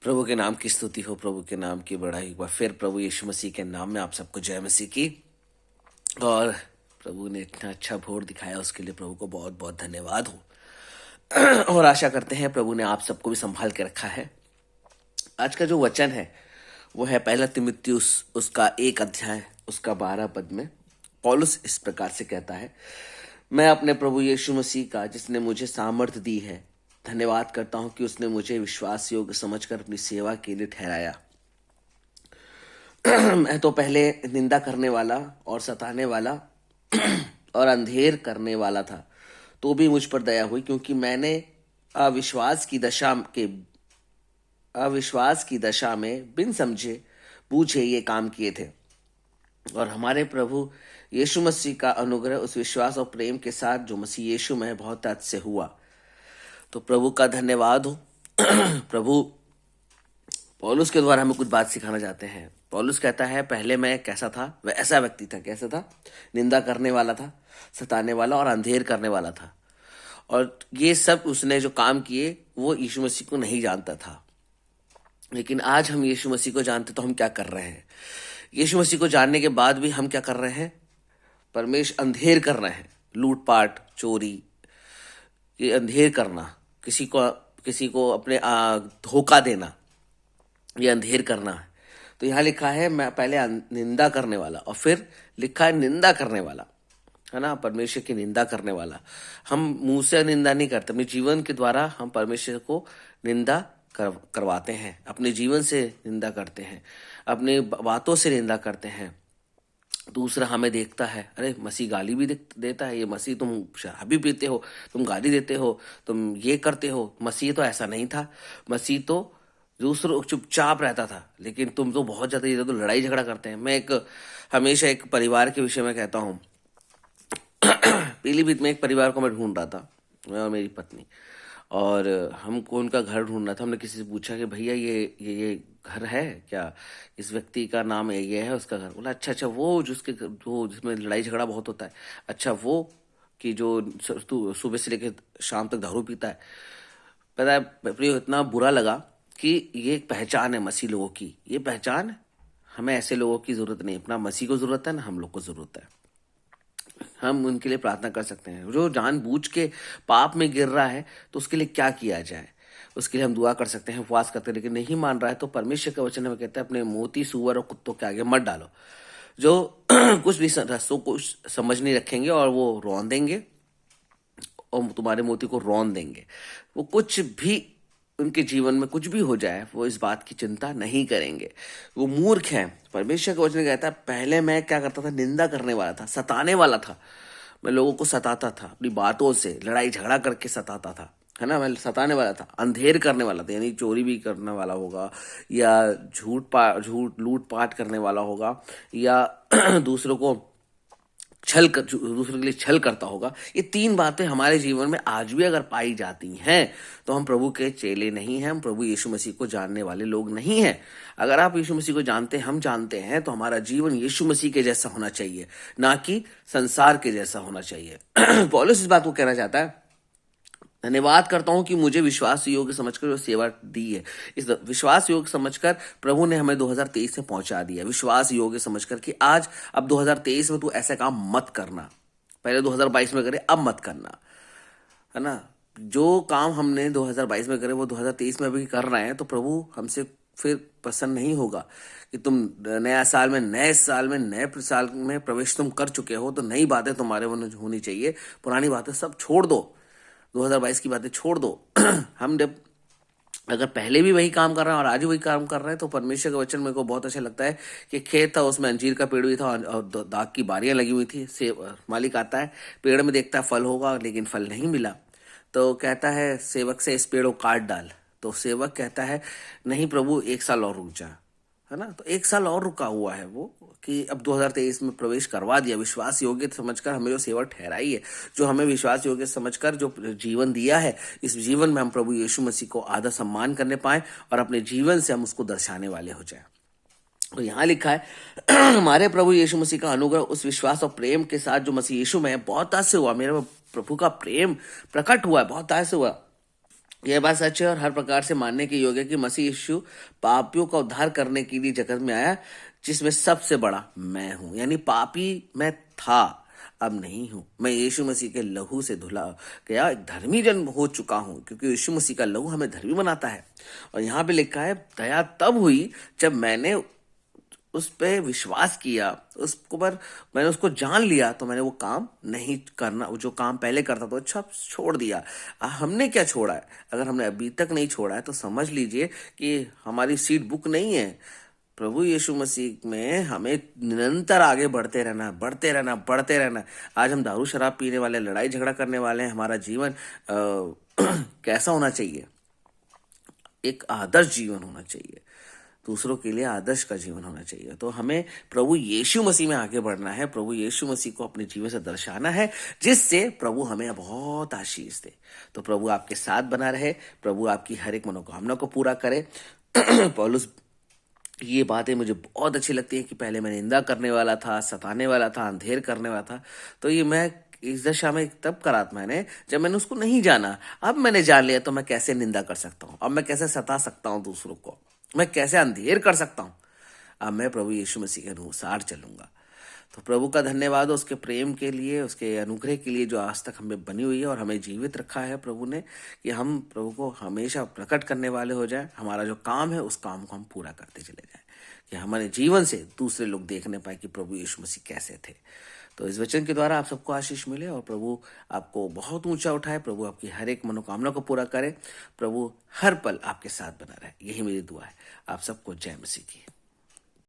प्रभु के नाम की स्तुति हो, प्रभु के नाम की बड़ाई। एक बार फिर प्रभु यीशु मसीह के नाम में आप सबको जय मसीह की। और प्रभु ने इतना अच्छा भोर दिखाया, उसके लिए प्रभु को बहुत बहुत धन्यवाद हो। और आशा करते हैं प्रभु ने आप सबको भी संभाल के रखा है। आज का जो वचन है वो है पहला तीमुथियुस उसका 1 अध्याय उसका 12 पद में पौलुस इस प्रकार से कहता है, मैं अपने प्रभु यीशु मसीह का जिसने मुझे सामर्थ दी है धन्यवाद करता हूं कि उसने मुझे विश्वास योग्य समझकर अपनी सेवा के लिए ठहराया। मैं तो पहले निंदा करने वाला और सताने वाला और अंधेर करने वाला था, तो भी मुझ पर दया हुई, क्योंकि मैंने अविश्वास की दशा में बिन समझे बूझे ये काम किए थे। और हमारे प्रभु यीशु मसीह का अनुग्रह उस विश्वास और प्रेम के साथ जो मसीह यीशु में बहुत हद से हुआ। तो प्रभु का धन्यवाद हो। प्रभु पौलुस के द्वारा हमें कुछ बात सिखाना चाहते हैं। पौलुस कहता है, पहले मैं कैसा था, वह ऐसा व्यक्ति था। कैसा था? निंदा करने वाला था, सताने वाला और अंधेर करने वाला था। और ये सब उसने जो काम किए वो यीशु मसीह को नहीं जानता था। लेकिन आज हम यीशु मसीह को जानते तो हम क्या कर रहे हैं? यीशु मसीह को जानने के बाद भी हम क्या कर रहे हैं? परमेश्वर अंधेर कर रहे हैं। लूटपाट, चोरी, ये अंधेर करना, किसी को अपने धोखा देना, ये अंधेर करना है। तो यहाँ लिखा है मैं पहले निंदा करने वाला, और फिर लिखा है निंदा करने वाला, है ना, परमेश्वर की निंदा करने वाला। हम मुंह से निंदा नहीं करते, अपने जीवन के द्वारा हम परमेश्वर को निंदा करवाते हैं, अपने जीवन से निंदा करते हैं, अपने बातों से निंदा करते हैं। दूसरा हमें देखता है, अरे मसीह गाली भी देता है, ये मसीह तुम शराबी पीते हो, तुम गाली देते हो, तुम ये करते हो। मसीह तो ऐसा नहीं था, मसीह तो दूसरों चुपचाप रहता था, लेकिन तुम तो बहुत ज्यादा ये तो लड़ाई झगड़ा करते हैं। मैं हमेशा एक परिवार के विषय में कहता हूँ। पीलीभीत में एक परिवार को मैं ढूंढ रहा था, मैं और मेरी पत्नी, और हमको उनका घर ढूंढना था। हमने किसी से पूछा कि भैया ये घर है क्या, इस व्यक्ति का नाम ये है उसका घर। बोला अच्छा वो जिसमें लड़ाई झगड़ा बहुत होता है, अच्छा वो कि जो सुबह से लेकर शाम तक दारू पीता है। पता है प्रियो, इतना बुरा लगा कि ये एक पहचान है मसीह लोगों की, ये पहचान। हमें ऐसे लोगों की जरूरत नहीं, अपना मसीह को जरूरत है ना, हम लोग को जरूरत है। हम उनके लिए प्रार्थना कर सकते हैं। जो जानबूझ के पाप में गिर रहा है तो उसके लिए क्या किया जाए, उसके लिए हम दुआ कर सकते हैं, उपवास करते हैं। लेकिन नहीं मान रहा है तो परमेश्वर का वचन हमें कहता है, अपने मोती, सूअर और कुत्तों के आगे मत डालो, जो कुछ भी रस्तों को समझ नहीं रखेंगे और वो रौन देंगे और तुम्हारे मोती को रौन देंगे। वो कुछ भी, उनके जीवन में कुछ भी हो जाए, वो इस बात की चिंता नहीं करेंगे, वो मूर्ख हैं। परमेश्वर का वचन कहता है, पहले मैं क्या करता था? निंदा करने वाला था, सताने वाला था। मैं लोगों को सताता था, अपनी बातों से लड़ाई झगड़ा करके सताता था, है ना। मैं सताने वाला था, अंधेर करने वाला था, यानी चोरी भी करने वाला होगा, या झूठ लूट पाट करने वाला होगा, या दूसरों के लिए छल करता होगा। ये 3 बातें हमारे जीवन में आज भी अगर पाई जाती हैं तो हम प्रभु के चेले नहीं हैं, हम प्रभु यीशु मसीह को जानने वाले लोग नहीं हैं। अगर आप यीशु मसीह को जानते हैं, हम जानते हैं, तो हमारा जीवन यीशु मसीह के जैसा होना चाहिए, ना कि संसार के जैसा होना चाहिए। पौलुस इस बात को कहना चाहता है, धन्यवाद करता हूं कि मुझे विश्वास योग्य समझकर जो सेवा दी है, इस विश्वास योग्य समझकर प्रभु ने हमें 2023 में पहुंचा दिया। विश्वास योग्य समझकर कि आज अब 2023 में तू ऐसा काम मत करना, पहले 2022 में करे, अब मत करना, है ना। जो काम हमने 2022 में करे वो 2023 में अभी कर रहे हैं, तो प्रभु हमसे फिर प्रसन्न नहीं होगा कि तुम नए साल में प्रवेश तुम कर चुके हो, तो नई बातें तुम्हारे मन में होनी चाहिए, पुरानी बातें सब छोड़ दो, 2022 की बातें छोड़ दो। हम जब अगर पहले भी वही काम कर रहे हैं और आज भी वही काम कर रहे हैं, तो परमेश्वर का वचन मेरे को बहुत अच्छा लगता है कि खेत था, उसमें अंजीर का पेड़ भी था और दाग की बारियां लगी हुई थी। मालिक आता है, पेड़ में देखता है फल होगा, लेकिन फल नहीं मिला, तो कहता है सेवक से, इस पेड़ को काट डाल। तो सेवक कहता है, नहीं प्रभु, 1 साल और रुक जा, है ना। तो 1 साल और रुका हुआ है वो, कि अब 2023 में प्रवेश करवा दिया। विश्वास योग्य समझकर हमें जो सेवा ठहराई है, जो हमें विश्वास योग्य समझकर जो जीवन दिया है, इस जीवन में हम प्रभु यीशु मसीह को आदर सम्मान करने पाए और अपने जीवन से हम उसको दर्शाने वाले हो जाए। तो यहाँ लिखा है, हमारे प्रभु यीशु मसीह का अनुग्रह उस विश्वास और प्रेम के साथ जो मसीह यीशु में है बहुत आज से हुआ। मेरे प्रभु का प्रेम प्रकट हुआ है, बहुत आज से हुआ। यह बात सच है और हर प्रकार से मानने के योग्य है कि मसीह यीशु पापियों का उद्धार करने के लिए जगत में आया, जिसमें सबसे बड़ा मैं हूं। यानी पापी मैं था, अब नहीं हूं। मैं यीशु मसीह के लहू से धुला गया एक धर्मी जन हो चुका हूं, क्योंकि यीशु मसीह का लहू हमें धर्मी बनाता है। और यहाँ पे लिखा है, दया तब हुई जब मैंने उस पे विश्वास किया, उसको पर मैंने उसको जान लिया, तो मैंने वो काम नहीं करना, जो काम पहले करता था अच्छा छोड़ दिया। हमने क्या छोड़ा है? अगर हमने अभी तक नहीं छोड़ा है तो समझ लीजिए कि हमारी सीट बुक नहीं है। प्रभु यीशु मसीह में हमें निरंतर आगे बढ़ते रहना, बढ़ते रहना, बढ़ते रहना। आज हम दारू शराब पीने वाले, लड़ाई झगड़ा करने वाले हैं। हमारा जीवन कैसा होना चाहिए? एक आदर्श जीवन होना चाहिए, दूसरों के लिए आदर्श का जीवन होना चाहिए। तो हमें प्रभु यीशु मसीह में आगे बढ़ना है, प्रभु यीशु मसीह को अपने जीवन से दर्शाना है, जिससे प्रभु हमें बहुत आशीष दे। तो प्रभु आपके साथ बना रहे, प्रभु आपकी हर एक मनोकामना को पूरा करे। पौलुस, ये बातें मुझे बहुत अच्छी लगती है कि पहले मैं निंदा करने वाला था, सताने वाला था, अंधेर करने वाला था, तो ये मैं इस दशा में तब करा मैंने जब मैंने उसको नहीं जाना। अब मैंने जान लिया तो मैं कैसे निंदा कर सकता हूँ, अब मैं कैसे सता सकता हूँ दूसरों को, मैं कैसे अंधेर कर सकता हूँ। अब मैं प्रभु यीशु मसीह के अनुसार चलूंगा। तो प्रभु का धन्यवाद हो उसके प्रेम के लिए, उसके अनुग्रह के लिए जो आज तक हमें बनी हुई है और हमें जीवित रखा है प्रभु ने, कि हम प्रभु को हमेशा प्रकट करने वाले हो जाए। हमारा जो काम है उस काम को हम पूरा करते चले जाएं, कि हमारे जीवन से दूसरे लोग देखने पाए कि प्रभु यीशु मसीह कैसे थे। तो इस वचन के द्वारा आप सबको आशीष मिले और प्रभु आपको बहुत ऊंचा उठाए, प्रभु आपकी हर एक मनोकामना को पूरा करे, प्रभु हर पल आपके साथ बना रहे। यही मेरी दुआ है। आप सबको जय मसीह की।